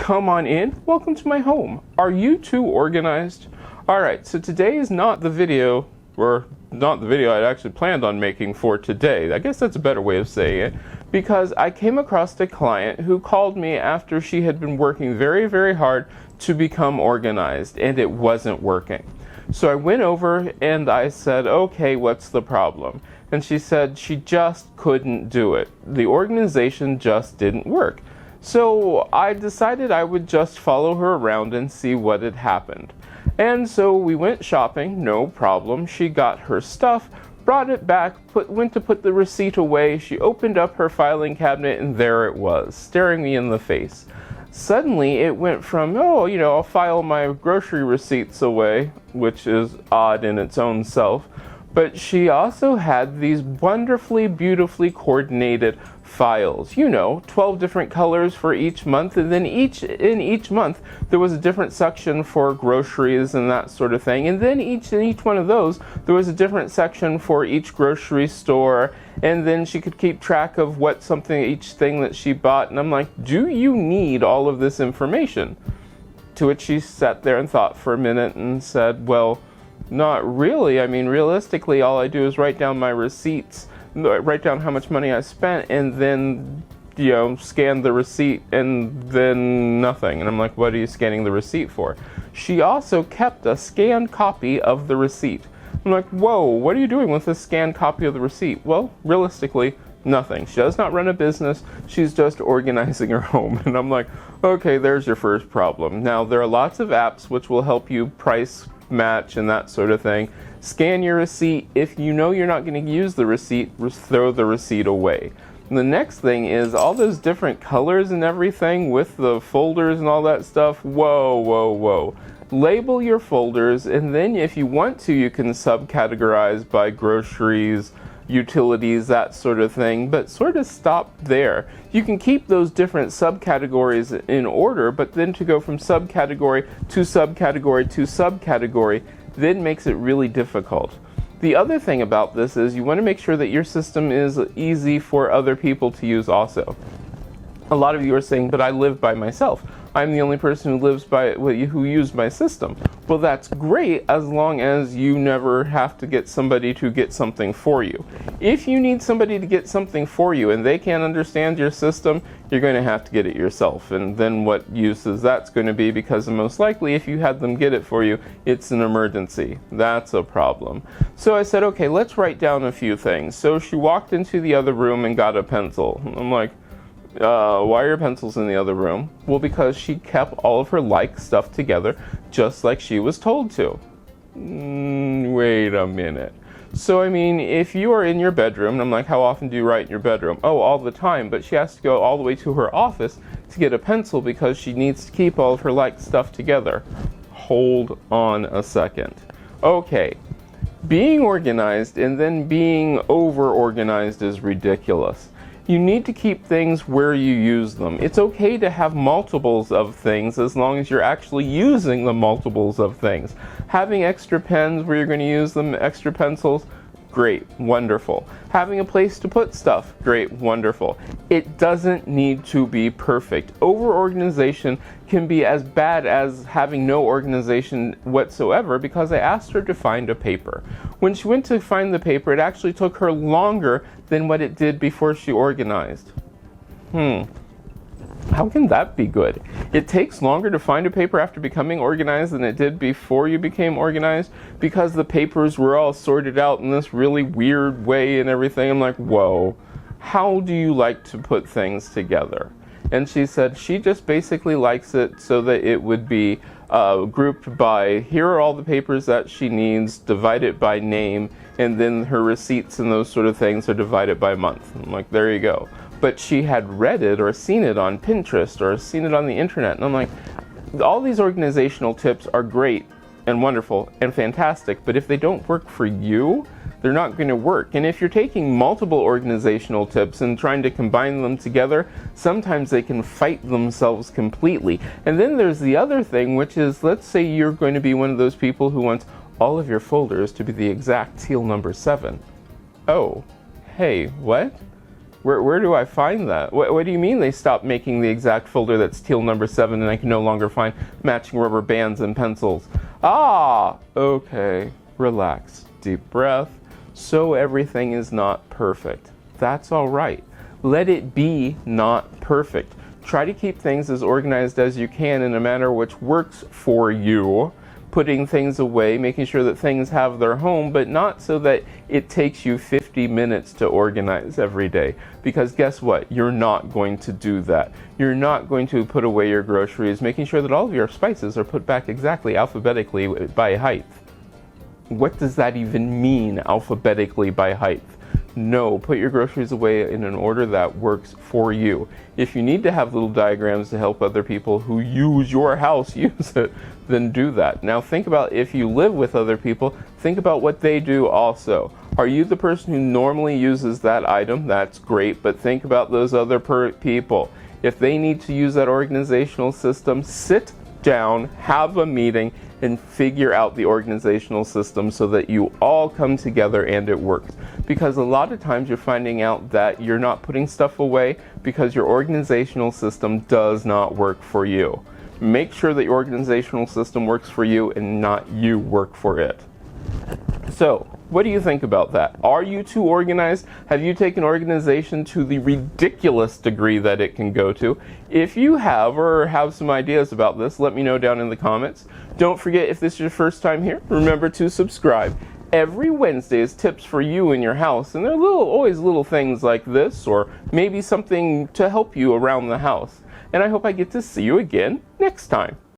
Come on in. Welcome to my home. Are you too organized? Alright, so today is not the video, or not the video I'd actually planned on making for today. I guess that's a better way of saying it. Because I came across a client who called me after she had been working very, very hard to become organized, and it wasn't working. So I went over and I said, okay, what's the problem? And she said she just couldn't do it. The organization just didn't work. So I decided I would just follow her around and see what had happened. And so we went shopping, no problem. She got her stuff, brought it back, went to put the receipt away. She opened up her filing cabinet and there it was, staring me in the face. Suddenly it went from, I'll file my grocery receipts away, which is odd in its own self, but she also had these wonderfully, beautifully coordinated files. 12 different colors for each month, and then in each month there was a different section for groceries and that sort of thing, and then in each one of those there was a different section for each grocery store, and then she could keep track of each thing that she bought. And I'm like, do you need all of this information? To which she sat there and thought for a minute and said, well, not really. I mean, realistically, all I do is write down my receipts, write down how much money I spent, and then, scan the receipt, and then nothing. And I'm like, what are you scanning the receipt for? She also kept a scanned copy of the receipt. I'm like, whoa, what are you doing with this scanned copy of the receipt? Well, realistically, nothing. She does not run a business. She's just organizing her home. And I'm like, okay, there's your first problem. Now, there are lots of apps which will help you price match and that sort of thing. Scan your receipt. If you know you're not going to use the receipt, throw the receipt away. And the next thing is all those different colors and everything with the folders and all that stuff. Whoa. Label your folders, and then if you want to, you can subcategorize by groceries, utilities, that sort of thing, but sort of stop there. You can keep those different subcategories in order, but then to go from subcategory to subcategory to subcategory then makes it really difficult. The other thing about this is you want to make sure that your system is easy for other people to use also. A lot of you are saying, but I live by myself. I'm the only person who used my system. Well, that's great as long as you never have to get somebody to get something for you. If you need somebody to get something for you and they can't understand your system, you're going to have to get it yourself. And then what use is that's going to be, because most likely if you had them get it for you, it's an emergency. That's a problem. So I said, okay, let's write down a few things. So she walked into the other room and got a pencil. I'm like, why are your pencils in the other room? Well, because she kept all of her stuff together just like she was told to. Wait a minute. So, I mean, if you are in your bedroom, and I'm like, how often do you write in your bedroom? Oh, all the time, but she has to go all the way to her office to get a pencil because she needs to keep all of her stuff together. Hold on a second. Okay, being organized and then being over-organized is ridiculous. You need to keep things where you use them. It's okay to have multiples of things as long as you're actually using the multiples of things. Having extra pens where you're going to use them, extra pencils, great, wonderful. Having a place to put stuff, great, wonderful. It doesn't need to be perfect. Over-organization can be as bad as having no organization whatsoever, because I asked her to find a paper. When she went to find the paper, it actually took her longer than what it did before she organized. How can that be good? It takes longer to find a paper after becoming organized than it did before you became organized, because the papers were all sorted out in this really weird way and everything. I'm like, whoa, how do you like to put things together? And she said she just basically likes it so that it would be grouped by, here are all the papers that she needs, divided by name, and then her receipts and those sort of things are divided by month. I'm like, there you go. But she had read it or seen it on Pinterest or seen it on the internet. And I'm like, all these organizational tips are great and wonderful and fantastic, but if they don't work for you, they're not going to work. And if you're taking multiple organizational tips and trying to combine them together, sometimes they can fight themselves completely. And then there's the other thing, which is, let's say you're going to be one of those people who wants all of your folders to be the exact seal number 7. Oh, hey, what? Where do I find that? What do you mean they stopped making the exact folder that's teal number 7 and I can no longer find matching rubber bands and pencils? Ah, okay. Relax. Deep breath. So everything is not perfect. That's all right. Let it be not perfect. Try to keep things as organized as you can in a manner which works for you. Putting things away, making sure that things have their home, but not so that it takes you 50 minutes to organize every day. Because guess what? You're not going to do that. You're not going to put away your groceries, making sure that all of your spices are put back exactly alphabetically by height. What does that even mean, alphabetically by height? No, put your groceries away in an order that works for you. If you need to have little diagrams to help other people who use your house use it, then do that. Now think about if you live with other people, think about what they do also. Are you the person who normally uses that item? That's great, but think about those other people. If they need to use that organizational system, sit down, have a meeting, and figure out the organizational system so that you all come together and it works. Because a lot of times you're finding out that you're not putting stuff away because your organizational system does not work for you. Make sure that your organizational system works for you and not you work for it. So, what do you think about that? Are you too organized? Have you taken organization to the ridiculous degree that it can go to? If you have or have some ideas about this, let me know down in the comments. Don't forget, if this is your first time here, remember to subscribe. Every Wednesday is tips for you in your house, and there are always little things like this, or maybe something to help you around the house. And I hope I get to see you again next time.